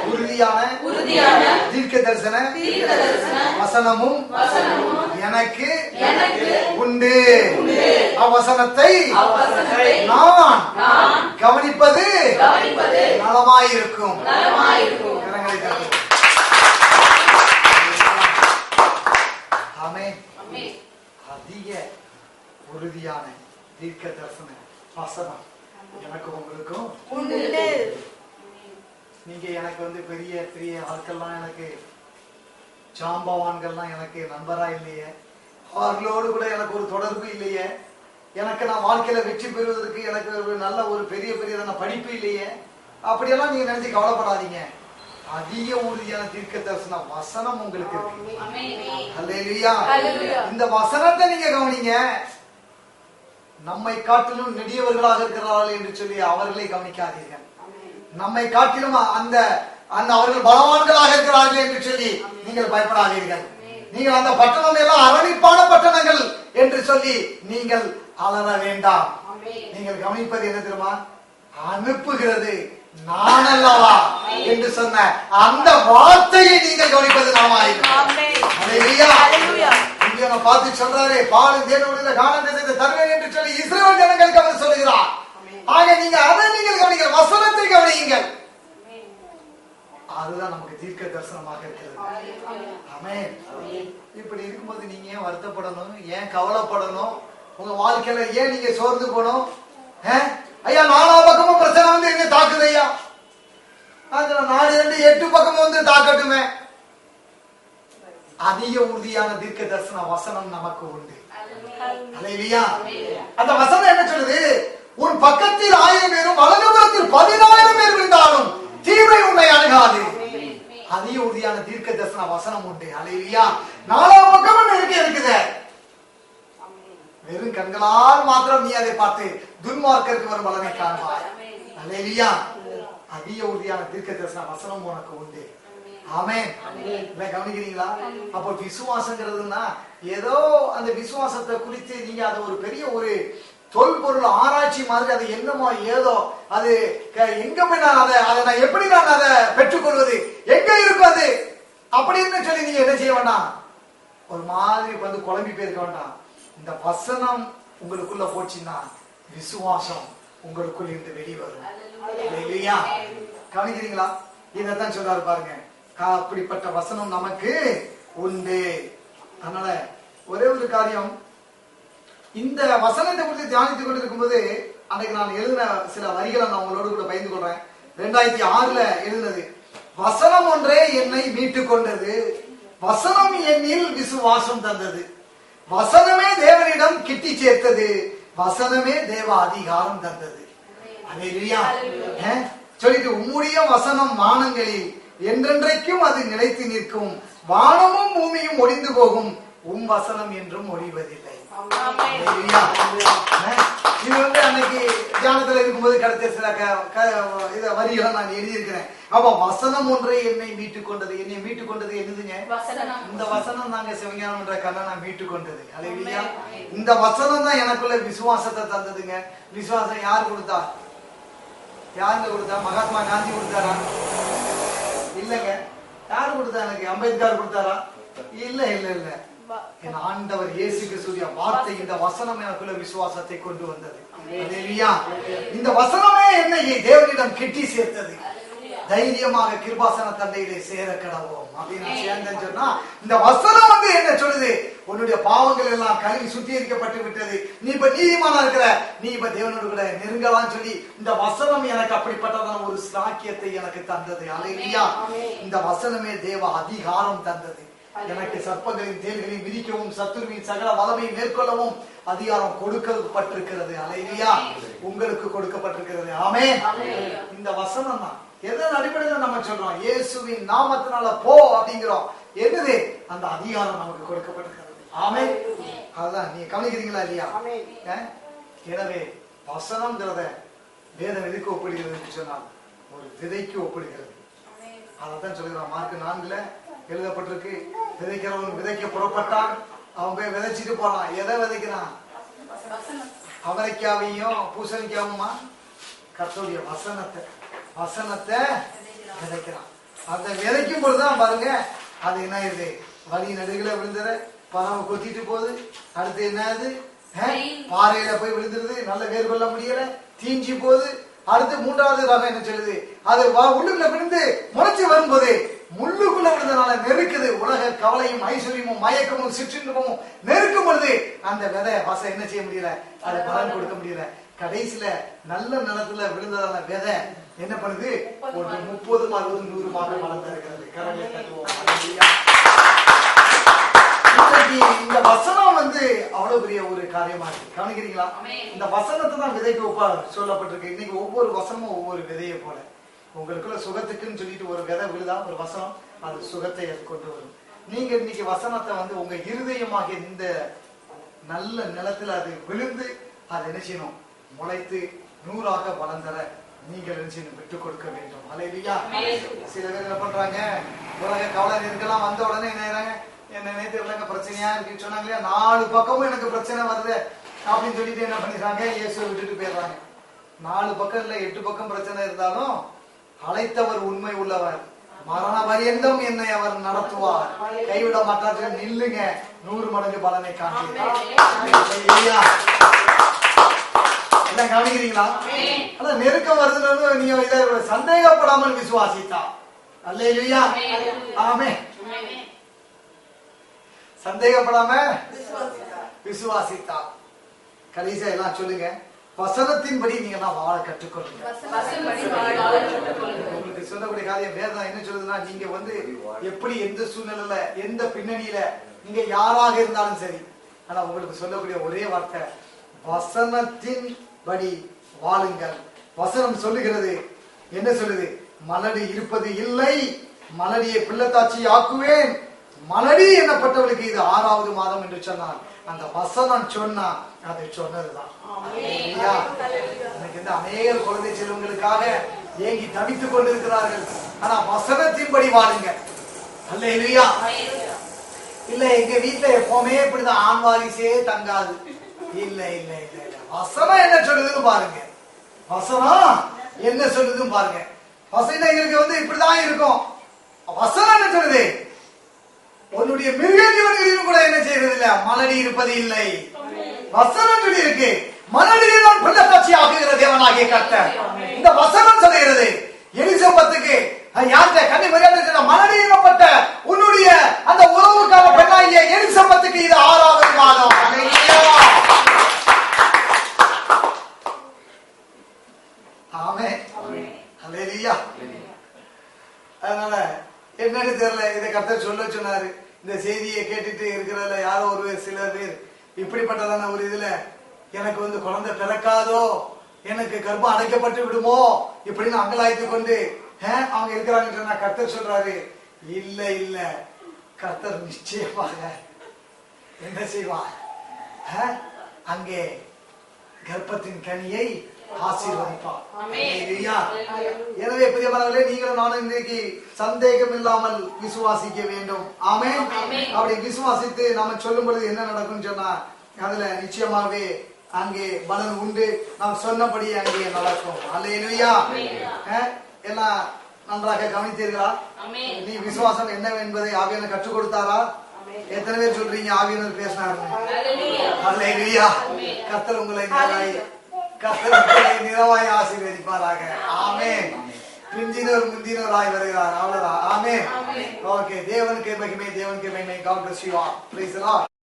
உறுதியான தீர்க்க தரிசன வசனமும் எனக்கு உண்டு. அவ்வசனத்தை நான் கவனிப்பது நலமாயிருக்கும். அதிக உறுதியான தீர்க்க தரிசன வசனம் எனக்கு உங்களுக்கும் உண்டு. நீங்க எனக்கு பெரிய பெரிய ஆட்கள்லாம் எனக்கு ஜாம்பவான்கள்லாம் எனக்கு நண்பரா இல்லையே, அவர்களோடு கூட எனக்கு ஒரு தொடர்பு இல்லையே, எனக்கு நான் வாழ்க்கையில வெற்றி பெறுவதற்கு எனக்கு ஒரு நல்ல ஒரு பெரிய பெரியதான படிப்பு இல்லையே, அப்படியெல்லாம் நீங்க நினைச்சு கவலைப்படாதீங்க. அதிக உறுதியான தீர்க்க தரிசன வசனம் உங்களுக்கு இருக்கு. அல்லேலூயா. இந்த வசனத்தை நீங்க கவனிங்க. நம்மை காட்டிலும் நெடியவர்களாக இருக்கிறார்கள் என்று சொல்லி அவர்களை கவனிக்காதீர்கள். நம்மை காட்டிலும் அந்த அவர்கள் பலவான்களாக இருக்கிறார்கள் என்று சொல்லி நீங்கள் பயப்படாதீர்கள். நீங்கள் அந்த பட்டணம் எல்லாம் அரணிப்பான பட்டணங்கள் என்று சொல்லி நீங்கள் அலற வேண்டாம். நீங்கள் கவனிப்பது என்ன தெரியுமா? அனுப்புகிறது நான் அல்லவா என்று சொன்ன அந்த வார்த்தையை நீங்கள் கவனிப்பது நாம பார்த்து சொல்றாரு, பாலும் தேவனுடைய காணான் தேசத்தை தருவேன் என்று சொல்லி இஸ்ரவேல் ஜனங்களுக்கு அவர் சொல்லுகிறார். ஆக நீங்க அதை நீங்கள் கவனிங்க, வசனத்தை கவனியுங்கள். அதுதான் நமக்கு தீர்க்க தரிசனமாக இருக்கிறது. ஆமென். இப்படி இருக்கும்போது நீங்க ஏன் வருத்தப்படணும்? ஏன் கவலைப்படணும்? உங்க வாழ்க்கையில ஏன் நீங்க சோர்ந்து போகணும்? ஐயா, 4 பக்கமும் பிரச்சனை என்ன தாக்குது ஐயா, 4 2 8 பக்கமும் தாக்கட்டுமே. அதிக உறுதியான தீர்க்க தரிசன வசனம் நமக்கு உண்டு. அல்லேலூயா. அந்த வசனம் என்ன சொல்லுது? உன் பக்கத்தில் 1000 பேரும் வலதுபுறத்தில் 10000 பேர் விழுந்தாலும் தீமை உன்னை அணுகாது. அதிக உறுதியான தீர்க்க தரிசன வசனம் உண்டு. அல்லேலூயா. 4 பக்கமும் இருக்குது. வெறும் கண்களால் மாத்திரம் நீ அதை பார்த்து துன்மார்க்கருக்கு வரும் பலனை காண்பாய். அல்லேலூயா. அதிக உறுதியான தீர்க்க தரிசன வசனம் உனக்கு உண்டு. ஆமென். கவனிக்கிறீங்களா? அப்போ விசுவாசங்கிறதுனா ஏதோ அந்த விசுவாசத்தை குறித்து நீங்க அதை ஒரு பெரிய ஒரு தொல்பொருள் ஆராய்ச்சி மாதிரி அது என்னமோ ஏதோ அது எங்க போய் நான் அதை நான் எப்படி நான் அதை பெற்றுக்கொள்வது, எங்க இருக்கும் அது அப்படின்னு சொல்லி நீங்க என்ன செய்ய வேண்டாம், ஒரு மாதிரி குழம்பி போயிருக்க வேண்டாம். இந்த வசனம் உங்களுக்குள்ள போச்சுன்னா விசுவாசம் உங்களுக்குள்ள இருந்து வெளிவரும். இல்லையா? கவனிக்கிறீங்களா? இதான் சொல்றாரு பாருங்க, அப்படிப்பட்ட வசனம் நமக்கு உண்டு. அதனால ஒரே ஒரு காரியம், இந்த வசனத்தை குறித்து தியானித்துக் கொண்டிருக்கும் போது அன்றைக்கு நான் எழுதின சில வரிகளை நான் உங்களோடு கூட பகிர்ந்து கொள்றேன். 2006 எழுதினது, வசனம் ஒன்றே என்னை மீட்டுக் கொண்டது, வசனம் என்னில் விசுவாசம் தந்தது, வசனமே தேவனிடம் கிட்டி சேர்த்தது, வசனமே தேவ அதிகாரம் தந்தது. அல்லேலூயா. சொல்லிட்டு, உம்முடைய வசனம் வானங்களில் என்றென்றைக்கும் அது நிலைத்து நிற்கும், வானமும் பூமியும் ஒளிந்து போகும், உம் வசனம் என்றும் ஒழிவதில்லை. இது அன்னைக்கு தியானத்துல இருக்கும்போது கிடைச்ச சில வரிகளை நான் எழுதியிருக்கிறேன். அப்ப வசனம் ஒன்றை என்னை மீட்டுக் கொண்டது. என்னை மீட்டுக் கொண்டது என்னதுங்க? இந்த வசனம் தாங்க சிவஞானம் என்ற கண்ணை நான் மீட்டுக் கொண்டது. அல்லேலூயா. இந்த வசனம் தான் எனக்குள்ள விசுவாசத்தை தந்ததுங்க. விசுவாசம் யார் கொடுத்தா? யாருங்க கொடுத்தா? மகாத்மா காந்தி கொடுத்தாரா? இல்லங்க. யாரு கொடுத்தா? எனக்கு அம்பேத்கர் கொடுத்தாரா? இல்ல இல்ல இல்ல. என் ஆண்டவர் இயேசு கிறிஸ்துவின் வார்த்தை, இந்த வசனம் எனக்குள்ள விசுவாசத்தை கொண்டு வந்தது. அல்லேலூயா. இந்த வசனமே என்னை தேவனிடம் கிட்டி சேர்த்தது. தைரியமாக கிருபாசன தந்தையிலே சேர கடவோம் அப்படின்னு சேர்ந்தேன்னு சொன்னா, இந்த வசனம் என்ன சொல்லுது? உன்னுடைய பாவங்கள் எல்லாம் கழுவி சுத்திகரிக்கப்பட்டு விட்டது, நீ இப்ப நீதிமானா இருக்கிற, நீ இப்ப தேவனோடு கூட நெருங்கலாம் சொல்லி இந்த வசனம் எனக்கு அப்படிப்பட்டதான ஒரு சாக்கியத்தை எனக்கு தந்தது. அல்லேலூயா. இந்த வசனமே தேவ அதிகாரம் தந்தது. எனக்கு சர்ப்பங்களின் தேள்களையும் மிதிக்கவும் சத்துருவின் சகல வல்லமையை மேற்கொள்ளவும் அதிகாரம் கொடுக்கப்பட்டிருக்கிறது. அல்லேலூயா. உங்களுக்கு கொடுக்கப்பட்டிருக்கிறது. ஆமென். இந்த வசனம் தான் எதன் அடிப்படையில் நம்ம சொல்றோம்? இயேசுவின் நாமத்தினால போ அப்படிங்கிறோம். என்னது? அந்த அதிகாரம் நமக்கு கொடுக்கப்பட்டிருக்கிறது. ஆமென். அதுதான் நீங்க கவனிக்கிறீங்களா இல்லையா? எனவே வசனம்ங்கிறத வேதம் எதுக்கு ஒப்பிடுகிறது சொன்னால் ஒரு விதைக்கு ஒப்பிடுகிறது. அதான் சொல்லுகிறான். மார்க் 4 எழுதப்பட்டிருக்கு, விதைக்கிறவன் விதைக்க புறப்பட்டான், அவன் போய் விதைச்சிட்டு போறான். எதை விதைக்கிறான்? அவரைக்காவையும் பூசணிக்காவுமா? கர்த்தருடைய வசனத்தை விதைக்கிறான். அந்த விதைக்கும் பொழுதுதான் பாருங்க அது என்ன ஆயிருது, வழி நடுகளை விழுந்துற பறவை கொத்திட்டு போகுது. அடுத்து என்னது, பாறையில போய் விழுந்துருது, நல்ல வேர் கொள்ள முடியல, தீஞ்சி போகுது. அடுத்து மூன்றாவது ரகம் என்ன சொல்லுது, அது உள்ளுக்குள்ள விழுந்து முளைச்சு வரும்போது முள்ளுக்குள்ள விழுந்தனால நெருக்குது. உலக கவலையும் ஐஸ்வர்யமும் மயக்கமும் சிற்றின்பமும் நெருக்கும் பொழுது அந்த விதை வாசம் என்ன செய்ய முடியல, அது பலன் கொடுக்க முடியல. கடைசியில நல்ல நிலத்துல விழுந்ததான விதை என்ன பண்ணுது, ஒரு 30, 60, 100 மாதம் வளர்ந்திருக்கிறது. இந்த வசனம் அவ்வளவு பெரிய ஒரு காரியமா இருக்கு. கவனிக்கிறீங்களா? இந்த வசனத்தை தான் விதைக்கு ஒப்பா சொல்லப்பட்டிருக்கு. இன்னைக்கு ஒவ்வொரு வசனமும் ஒவ்வொரு விதையை போல உங்களுக்குள்ள சுகத்துக்குன்னு சொல்லிட்டு ஒரு விதை விழுதா, ஒரு வசனம் அது சுகத்தை கொண்டு வரும். நீங்க இன்னைக்கு வசனத்தை உங்க இருதயமாக இந்த நல்ல நிலத்துல அது விழுந்து அது என்ன செய்யணும், முளைத்து 100ஆக வளர்ந்தர நீங்கள் என்ன செய்யணும், விட்டு கொடுக்க வேண்டும். அல்லேலூயா. சில பேர் என்ன பண்றாங்க, உலக கவலை இருக்கலாம் வந்த உடனே என்ன நேற்று பிரச்சனையா இருக்கு சொன்னாங்க இல்லையா, 4 பக்கமும் எனக்கு பிரச்சனை வருது அப்படின்னு சொல்லிட்டு என்ன பண்ணிடுறாங்க, இயேசுவை விட்டுட்டு போயிடுறாங்க. 4 பக்கம் இல்ல 8 பக்கம் பிரச்சனை இருந்தாலும் அழைத்தவர் உண்மை உள்ளவர், மரண பரியந்தம் என்னை அவர் நடத்துவார், கைவிட மாட்டார்கள், நில்லுங்க 100 மடங்கு பலனை காண்பீர்கள். எல்லாம் கவனிக்கிறீங்களா? அதான் நெருக்கம் வருதுன்னு நீங்க இதை சந்தேகப்படாமல் விசுவாசித்தா. அல்லேலூயா. ஆமென். சந்தேகப்படாம விசுவாசித்தா. கடைசியா எல்லாம் சொல்லுங்க, வசனத்தின்படி நீங்க எல்லாம் வாழ கற்றுக்கொள்ளுங்க. உங்களுக்கு சொல்லக்கூடிய காரியம் வேதம் என்ன சொல்லுதுன்னா, நீங்க எப்படி எந்த சூழ்நிலையில எந்த பின்னணியில நீங்க யாராக இருந்தாலும் சரி, ஆனா உங்களுக்கு சொல்லக்கூடிய ஒரே வார்த்தை, வசனத்தின் படி வாழுங்கள். வசனம் சொல்லுகிறது, என்ன சொல்லுது, மலடி இருப்பது இல்லை, மலடியை பிள்ளைத்தாச்சி ஆக்குவேன், மலடி என்னப்பட்டவளுக்கு இது 6வது மாதம் என்று சொன்னான். அந்த வசனம் சொன்னா அது சொன்னதுதான். எனக்கு அநேக குழந்தை செல்வங்களுக்காக ஏங்கி தவித்துக் கொண்டிருக்கிறார்கள். ஆனா வசனத்தின்படி வாழுங்க. அல்லேலூயா. இல்ல எங்க வீட்டுல எப்பவுமே இப்படிதான் ஆண் வாரிசே தங்காது. இல்ல இல்ல இல்ல இல்ல, வசனம் என்ன சொல்லுதுன்னு பாருங்க. வசனம் என்ன சொல்லுதுன்னு பாருங்க. வசனம் எங்களுக்கு இப்படிதான் இருக்கும். வசனம் என்ன சொல்லுது, உன்னுடைய மிருக ஜீவன்களிலும் கூட என்ன செய்யறது இல்ல, மலடி இருப்பது இல்லை. வசனம் சொல்லி இருக்கு, மலடியினால் பிள்ளைத்தாச்சி ஆக்குகிற தேவனாகிய கர்த்தர். இந்த வசனம் சொல்லுகிறது எலிசபெத்துக்கு யார்கிட்ட கன்னி மரியாதை மலடியினப்பட்ட உன்னுடைய அந்த உறவுக்கான பெண்ணாகிய எலிசபெத்துக்கு இது 6வது மாதம். ஆமென். அல்லேலூயா. அதனால என்னன்னு தெரியல, இதை கர்த்தர் சொல்ல சொன்னாரு. இந்த செய்தியை கேட்டுட்டு இருக்கிறதுல யாரோ சில பேர் இப்படிப்பட்டதான ஒரு இதுல எனக்கு குழந்தை பிறக்காதோ, எனக்கு கர்ப்பம் அடைக்கப்பட்டு விடுமோ இப்படின்னு அங்கலாய்த்து கொண்டு அவங்க இருக்கிறாங்க. கர்த்தர் சொல்றாரு, இல்ல இல்ல, கர்த்தர் நிச்சயமாக என்ன செய்வார், அங்கே கர்ப்பத்தின் கனியை ஆசீர்வதிப்பார். எனவே பிரியமானவர்களே, நீங்களும் நானும் இன்றைக்கு சந்தேகம் இல்லாமல் விசுவாசிக்க வேண்டும். ஆமென். அப்படி விசுவாசித்து நாம சொல்லும் பொழுது என்ன நடக்கும் சொன்னா, அதுல நிச்சயமாவே அங்கே பலன் உண்டு. நாம் சொன்னபடி அங்கே நடக்கும். அல்லேலூயா. எல்லாம் நன்றாக கவனித்தீர்களா? நீ விசுவாசம் என்ன என்பதை ஆவியானவர் கற்றுக் கொடுத்தாரா? எத்தனை பேர் சொல்றீங்க ஆவியானவர் பேசினாரு? அல்லேலூயா. கர்த்தர் உங்களை நிறவாய் ஆசீர்வதிப்பாராக. ஆமென். பிந்தினோர் முந்தினோராய் வருகிறார். அவ்வளவுதான். ஆமென். ஓகே. தேவனுக்கு மகிமை, தேவனுக்கு மகிமை. God bless you all. Praise the Lord.